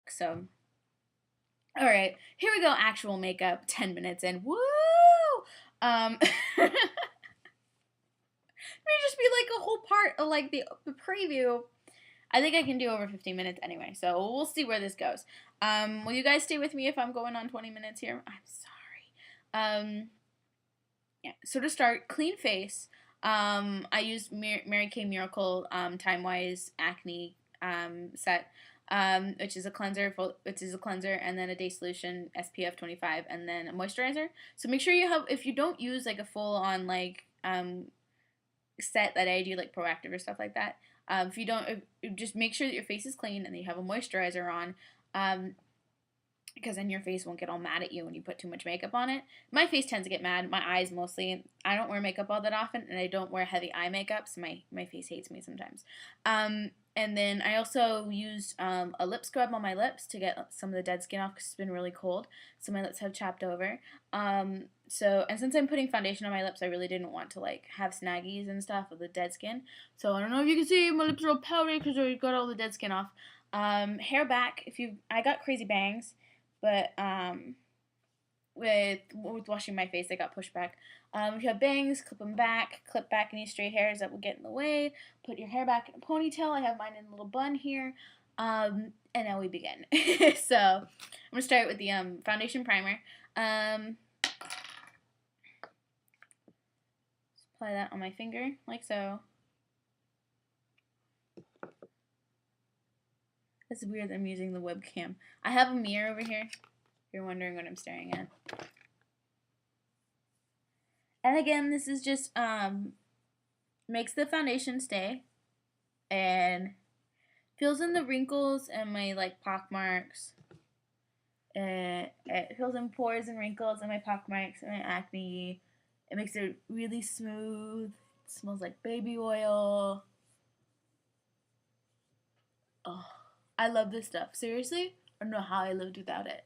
So, all right, here we go. Actual makeup. 10 minutes in. Woo! May just be like a whole part of like the preview. I think I can do over 15 minutes anyway, so we'll see where this goes. Will you guys stay with me if I'm going on 20 minutes here? I'm sorry. Yeah. So to start, clean face. I used Mary Kay Miracle Time Wise Acne set, which is a cleanser, and then a day solution, SPF 25, and then a moisturizer. So make sure you have, if you don't use like a full on like set that I do like proactive or stuff like that. If you don't, just make sure that your face is clean and that you have a moisturizer on. Because then your face won't get all mad at you when you put too much makeup on it. My face tends to get mad, my eyes mostly. I don't wear makeup all that often, and I don't wear heavy eye makeup, so my face hates me sometimes. And then I also used a lip scrub on my lips to get some of the dead skin off because it's been really cold, so my lips have chapped over. And since I'm putting foundation on my lips, I really didn't want to like have snaggies and stuff with the dead skin. So I don't know if you can see my lips are all powdery because I got all the dead skin off. Hair back. I got crazy bangs. But with washing my face, I got pushed back. If you have bangs, clip them back. Clip back any stray hairs that will get in the way. Put your hair back in a ponytail. I have mine in a little bun here. And now we begin. So I'm gonna start with the foundation primer. Apply that on my finger like so. It's weird that I'm using the webcam. I have a mirror over here. If you're wondering what I'm staring at. And again, this is just makes the foundation stay and fills in the wrinkles and my like pock marks. It fills in pores and wrinkles and my pock marks and my acne. It makes it really smooth. It smells like baby oil. Oh, I love this stuff. Seriously, I don't know how I lived without it.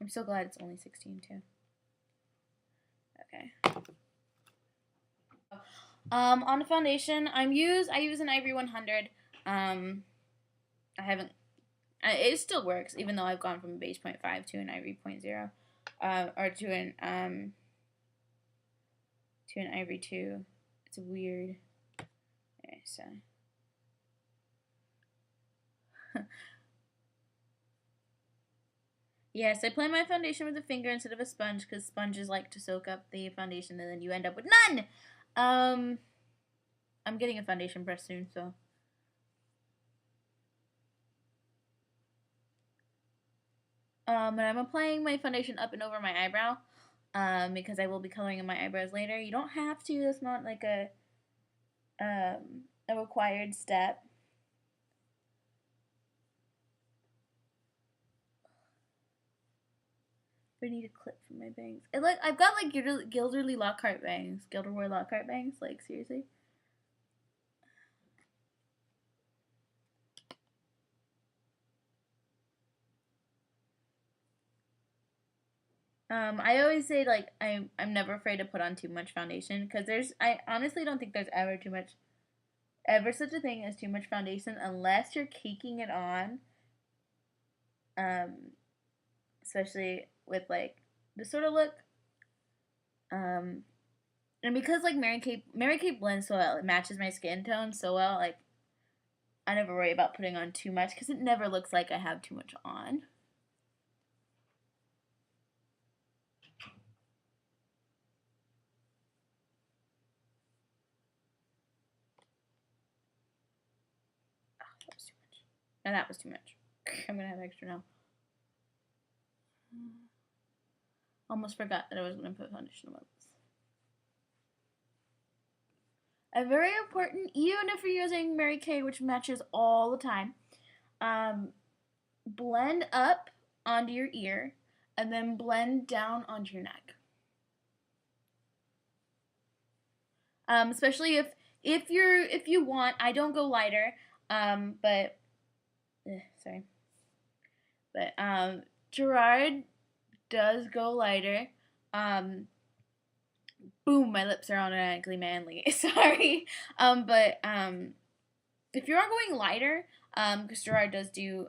I'm so glad it's only 16 too. Okay. On the foundation, I use an Ivory 100. It still works even though I've gone from a beige 0.5 to an Ivory 0.0, or to an Ivory 2. It's weird. Okay, so. Yes, I apply my foundation with a finger instead of a sponge because sponges like to soak up the foundation and then you end up with none. I'm getting a foundation brush soon, so. And I'm applying my foundation up and over my eyebrow, because I will be coloring in my eyebrows later. You don't have to. That's not like a required step. I need a clip for my bangs. I've got like Gilderoy Lockhart bangs. Like seriously. I always say like I'm never afraid to put on too much foundation because I honestly don't think there's ever such a thing as too much foundation unless you're caking it on. Especially with like this sort of look. And because like Mary Kay blends so well, it matches my skin tone so well. Like I never worry about putting on too much because it never looks like I have too much on. That was too much. No, that was too much. I'm gonna have extra now. Almost forgot that I was gonna put foundation on my lips. And very important, even if you're using Mary Kay, which matches all the time, blend up onto your ear and then blend down onto your neck. Especially if you want, I don't go lighter, but sorry, but Gerard does go lighter. Boom, my lips are automatically manly. Sorry, but if you are going lighter, because Gerard does do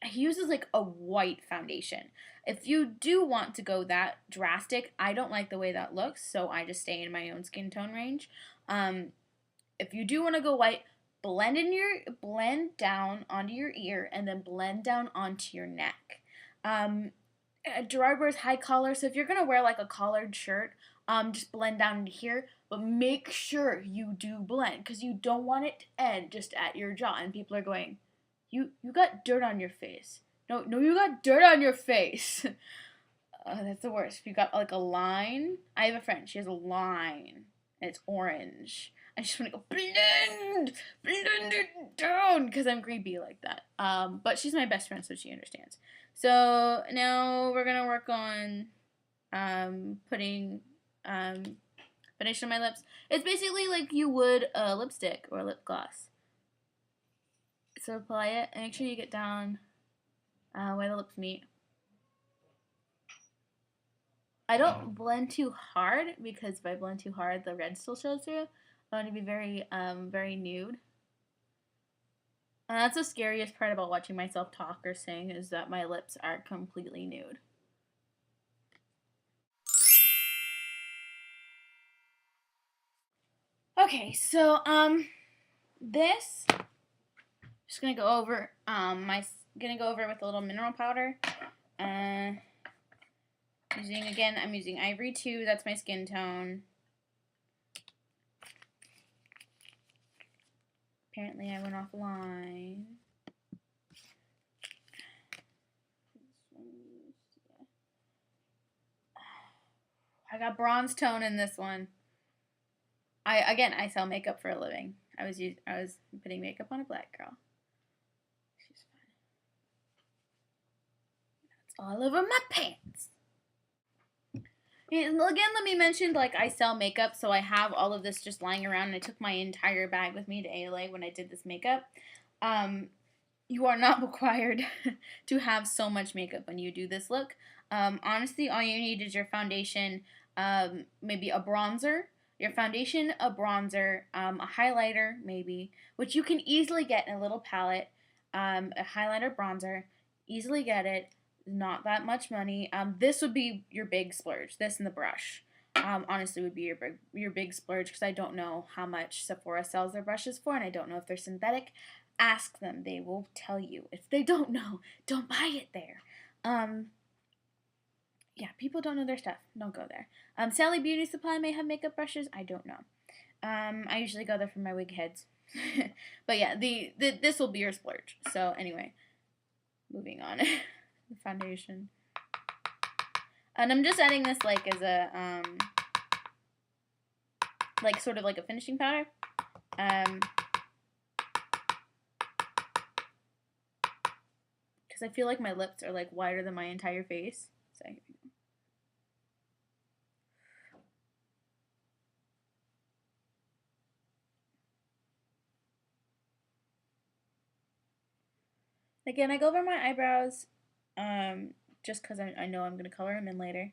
he uses like a white foundation. If you do want to go that drastic, I don't like the way that looks, so I just stay in my own skin tone range. If you do want to go white, blend down onto your ear and then blend down onto your neck. Gerard wears high collar, so if you're gonna wear like a collared shirt, just blend down into here, but make sure you do blend because you don't want it to end just at your jaw and people are going, you got dirt on your face. No, you got dirt on your face. That's the worst. You got like a line. I have a friend. She has a line, and it's orange. I just want to go blend it down because I'm creepy like that. But she's my best friend, so she understands. So now we're gonna work on putting foundation on my lips. It's basically like you would a lipstick or a lip gloss. So apply it and make sure you get down where the lips meet. I don't blend too hard because if I blend too hard, the red still shows through. I want to be very, very nude. And that's the scariest part about watching myself talk or sing is that my lips are completely nude. Okay, so this just gonna go over gonna go over with a little mineral powder. I'm using Ivory 2, that's my skin tone. Apparently I went offline. I got bronze tone in this one. I sell makeup for a living. I was putting makeup on a black girl. She's fun. It's all over my pants. And again, let me mention, like, I sell makeup, so I have all of this just lying around, and I took my entire bag with me to ALA when I did this makeup. You are not required to have so much makeup when you do this look. Honestly, all you need is your foundation, maybe a bronzer, your foundation, a bronzer, a highlighter, maybe, which you can easily get in a little palette, a highlighter, bronzer, easily get it. Not that much money. This would be your big splurge. This and the brush, honestly, would be your big splurge because I don't know how much Sephora sells their brushes for, and I don't know if they're synthetic. Ask them; they will tell you. If they don't know, don't buy it there. Yeah, people don't know their stuff. Don't go there. Sally Beauty Supply may have makeup brushes. I don't know. I usually go there for my wig heads. But yeah, this will be your splurge. So anyway, moving on. The foundation. And I'm just adding this like as a like sort of like a finishing powder. Because I feel like my lips are like wider than my entire face. So here we go. Again, I go over my eyebrows. Just because I know I'm going to color them in later.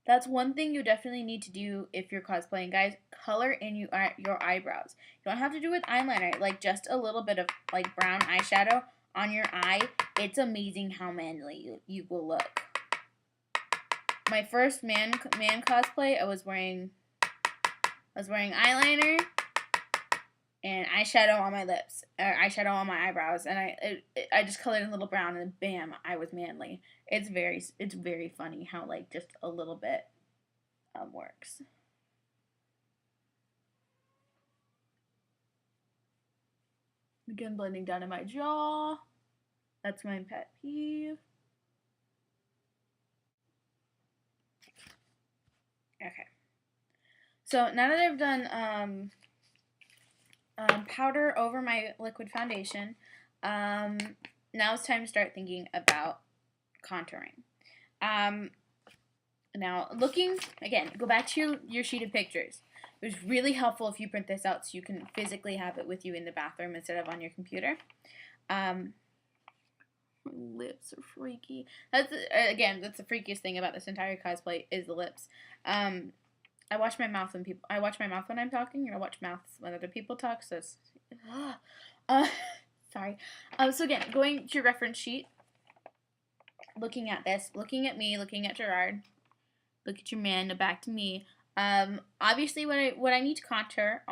That's one thing you definitely need to do if you're cosplaying, guys. Color in your eyebrows. You don't have to do with eyeliner. Like, just a little bit of, like, brown eyeshadow on your eye. It's amazing how manly you will look. My first man cosplay, I was wearing eyeliner and eyeshadow on my lips, or eyeshadow on my eyebrows, and I just colored in a little brown, and bam, I was manly. It's very funny how like just a little bit works. Again, blending down in my jaw. That's my pet peeve. Okay. So now that I've done powder over my liquid foundation, now it's time to start thinking about contouring. Now looking, again, go back to your sheet of pictures. It was really helpful if you print this out so you can physically have it with you in the bathroom instead of on your computer. My lips are freaky. That's the freakiest thing about this entire cosplay is the lips. I watch my mouth when I'm talking, and I watch mouths when other people talk. So it's sorry. So again, going to your reference sheet, looking at this, looking at me, looking at Gerard, look at your man, now back to me. Obviously, what I need to contour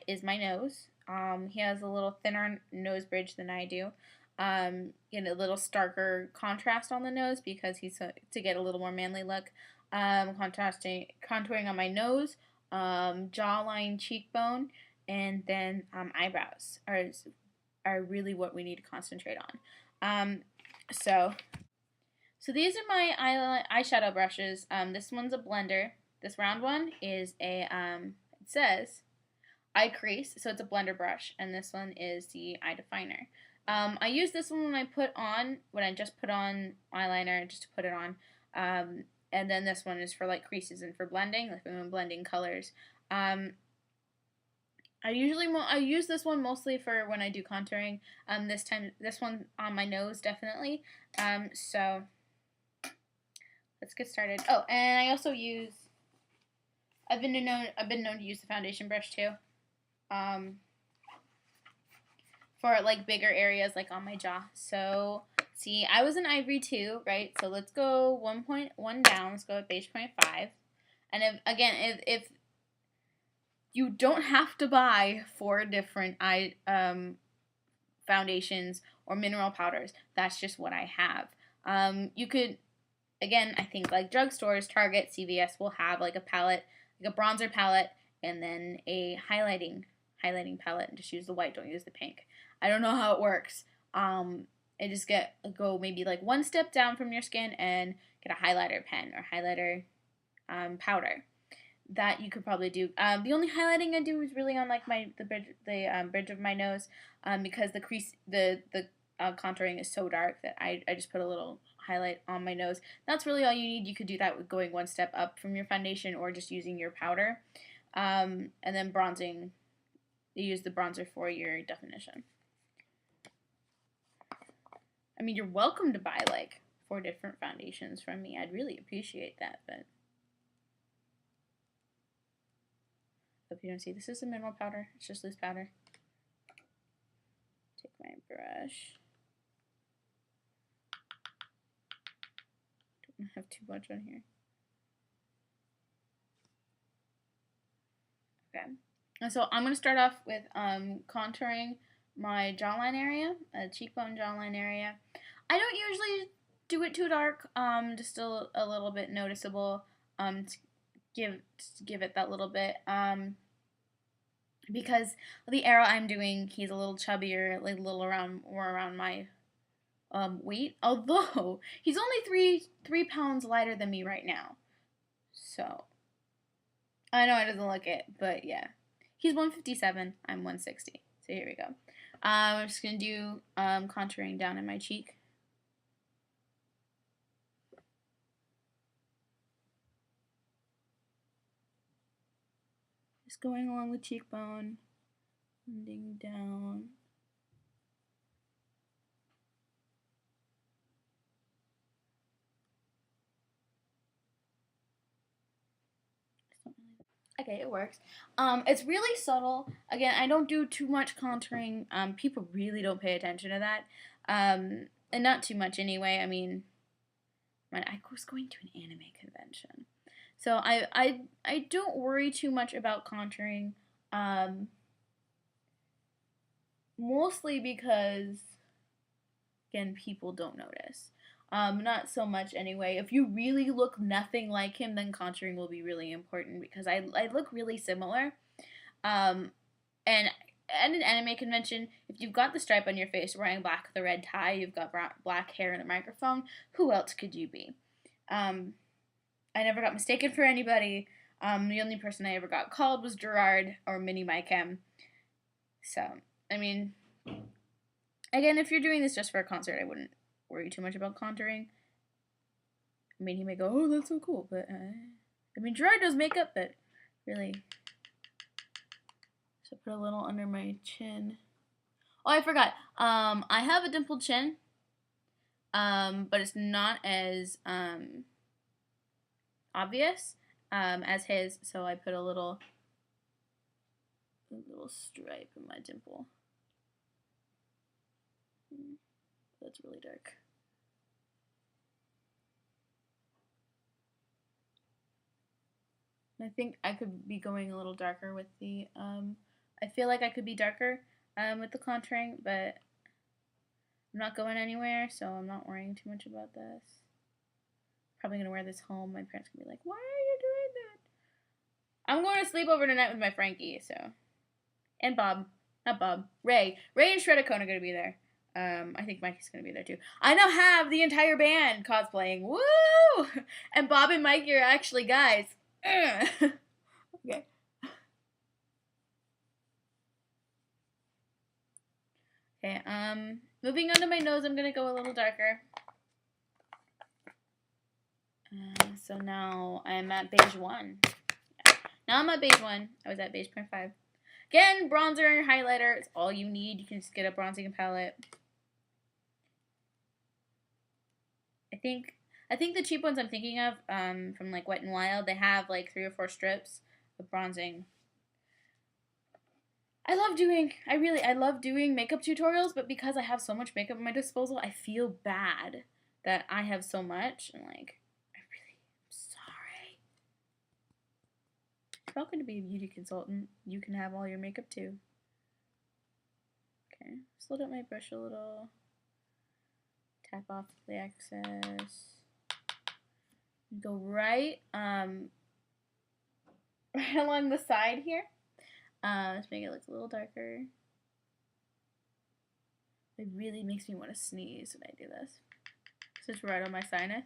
is my nose. He has a little thinner nose bridge than I do. Get a little starker contrast on the nose because he's to get a little more manly look. Contouring on my nose, jawline, cheekbone, and then eyebrows are really what we need to concentrate on. So these are my eyeshadow brushes. This one's a blender. This round one is a it says eye crease, so it's a blender brush, and this one is the eye definer. I use this one when I just put on eyeliner, just to put it on. And then this one is for like creases and for blending, like when I'm blending colors. I use this one mostly for when I do contouring. This one on my nose definitely. So let's get started. Oh, and I also use. I've been known to use the foundation brush too. For like bigger areas like on my jaw. So see, I was an ivory too, right? So let's go 1.1 down. Let's go at beige 0.5. And if you don't have to buy 4 different foundations or mineral powders. That's just what I have. You could, again, I think like drugstores, Target, CVS will have like a palette, like a bronzer palette, and then a highlighting palette, and just use the white, don't use the pink. I don't know how it works. And just go maybe like 1 step down from your skin and get a highlighter pen or highlighter powder. That you could probably do. The only highlighting I do is really on like the bridge of my nose, because the contouring is so dark that I just put a little highlight on my nose. That's really all you need. You could do that with going 1 step up from your foundation or just using your powder, and then bronzing. You use the bronzer for your definition. I mean, you're welcome to buy like 4 different foundations from me. I'd really appreciate that, but if you don't see, this is a mineral powder. It's just loose powder. Take my brush. Don't have too much on here. Okay. And so I'm going to start off with contouring my jawline area, cheekbone jawline area. I don't usually do it too dark, just a little bit noticeable, to give it that little bit, because the arrow I'm doing, he's a little chubbier, like a little more around my weight, although he's only 3 pounds lighter than me right now. So I know it doesn't look it, but yeah. He's 157, I'm 160. So here we go. I'm just going to do contouring down in my cheek. Just going along the cheekbone, blending down. Okay, it works. It's really subtle. Again, I don't do too much contouring. People really don't pay attention to that. And not too much anyway. I mean, I was going to an anime convention. So I don't worry too much about contouring. Mostly because, again, people don't notice. Not so much anyway. If you really look nothing like him, then contouring will be really important because I look really similar. And at an anime convention, if you've got the stripe on your face, wearing black with a red tie, you've got black hair and a microphone, who else could you be? I never got mistaken for anybody. The only person I ever got called was Gerard or Mini My Chem. So, I mean, again, if you're doing this just for a concert, I wouldn't worry too much about contouring. I mean, he may go, oh, that's so cool, but, I mean, Gerard does makeup, but really, so put a little under my chin. Oh, I forgot, I have a dimpled chin, but it's not as, obvious, as his, so I put a little stripe in my dimple. That's really dark. I think I could be going a little darker with the, I feel like I could be darker with the contouring, but I'm not going anywhere, so I'm not worrying too much about this. Probably going to wear this home. My parents can be like, why are you doing that? I'm going to sleep over tonight with my Frankie, so. And Bob. Not Bob. Ray. Ray and Shredacone are going to be there. I think Mikey's going to be there too. I now have the entire band cosplaying. Woo! And Bob and Mikey are actually guys. Okay. Okay, moving on to my nose, I'm going to go a little darker. So now I'm at beige 1. Now I'm at beige 1. I was at beige 0.5. Again, bronzer and highlighter. It's all you need. You can just get a bronzing palette. I think the cheap ones I'm thinking of, from like Wet n Wild, they have like 3 or 4 strips of bronzing. I love doing makeup tutorials, but because I have so much makeup at my disposal, I feel bad that I have so much, and like, I really am sorry. If you're welcome to be a beauty consultant, you can have all your makeup too. Okay, slow down my brush a little. Tap off the excess. Go right along the side here. Let's make it look a little darker. It really makes me want to sneeze when I do this. It's right on my sinus.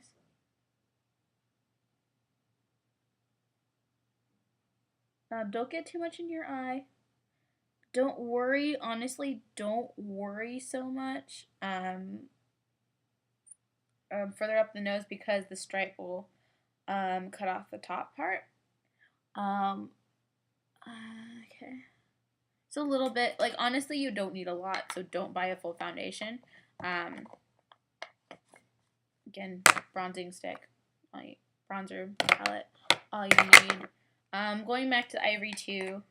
Don't get too much in your eye. Don't worry, honestly, don't worry so much further up the nose, because the stripe will cut off the top part. Okay. It's a little bit, like, honestly, you don't need a lot, so don't buy a full foundation. Again, bronzing stick, bronzer palette, all you need. Going back to Ivory 2,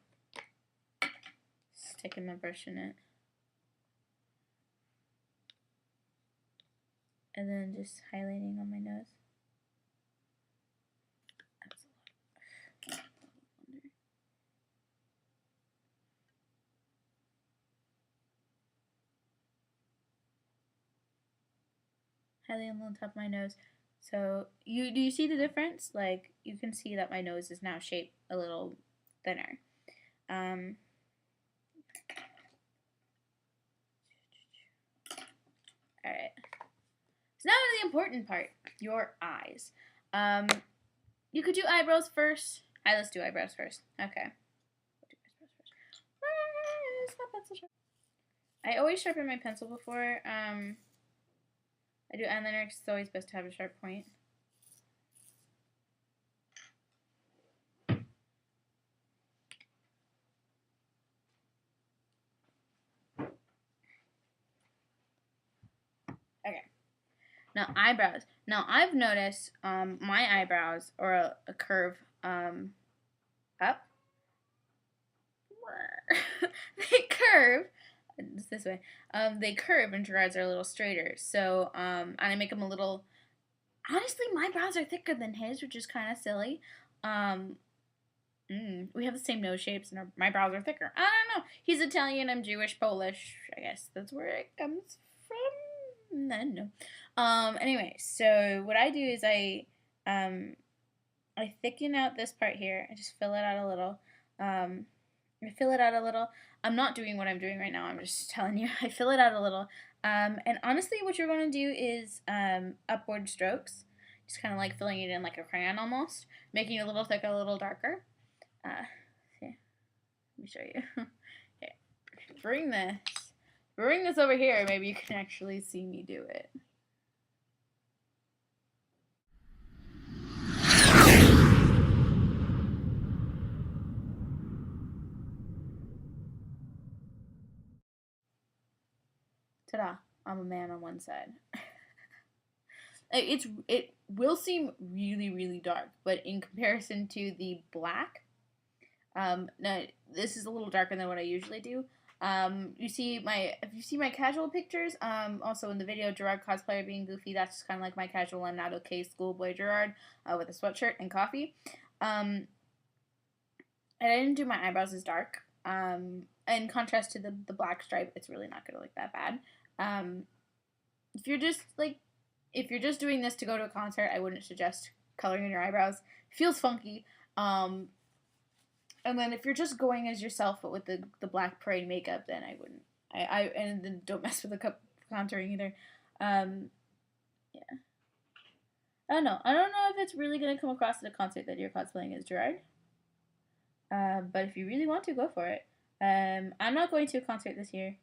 sticking my brush in it. And then just highlighting on my nose. Highlighting on the top of my nose. So do you see the difference? Like, you can see that my nose is now shaped a little thinner. Alright. So now to the important part, your eyes. You could do eyebrows first. Alright, let's do eyebrows first. Okay. I always sharpen my pencil before I do eyeliner, because it's always best to have a sharp point. Okay. Now, eyebrows. Now, I've noticed my eyebrows are a curve up. They curve. It's this way. They curve, and Gerard's are a little straighter. So, and I make them a little. Honestly, my brows are thicker than his, which is kind of silly. We have the same nose shapes, and my brows are thicker. I don't know. He's Italian. I'm Jewish, Polish. I guess that's where it comes from. I don't know. Anyway, so what I do is I thicken out this part here. I just fill it out a little. I fill it out a little. I'm not doing what I'm doing right now. I'm just telling you. I fill it out a little. And honestly, what you're going to do is upward strokes. Just kind of like filling it in like a crayon almost. Making it a little thicker, a little darker. See. Let me show you. Okay. Bring this over here. Maybe you can actually see me do it. Ta-da, I'm a man on one side. It will seem really, really dark, but in comparison to the black, now this is a little darker than what I usually do. If you see my casual pictures, also in the video, Gerard cosplayer being goofy, that's just kind of like my casual I'm not okay schoolboy Gerard, with a sweatshirt and coffee. And I didn't do my eyebrows as dark. In contrast to the black stripe, it's really not gonna look that bad. If you're just doing this to go to a concert, I wouldn't suggest coloring in your eyebrows. It feels funky. And then if you're just going as yourself but with the black parade makeup, then I wouldn't. And then don't mess with the contouring either. Yeah. I don't know. I don't know if it's really gonna come across at a concert that you're cosplaying as Gerard. But if you really want to, go for it. I'm not going to a concert this year.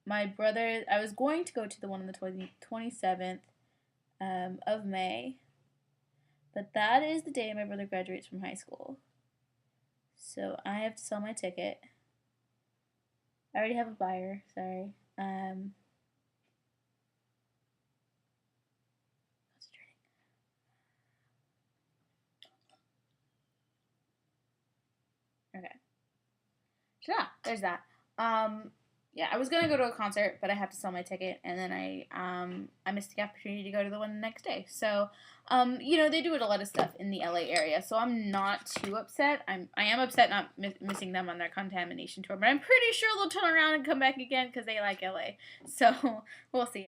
My brother, I was going to go to the one on the 27th of May, but that is the day my brother graduates from high school. So I have to sell my ticket. I already have a buyer, sorry. Okay. So yeah, there's that. Yeah, I was gonna go to a concert, but I have to sell my ticket, and then I missed the opportunity to go to the one the next day. So, they do a lot of stuff in the LA area, so I'm not too upset. I am upset not missing them on their contamination tour, but I'm pretty sure they'll turn around and come back again because they like LA. So we'll see.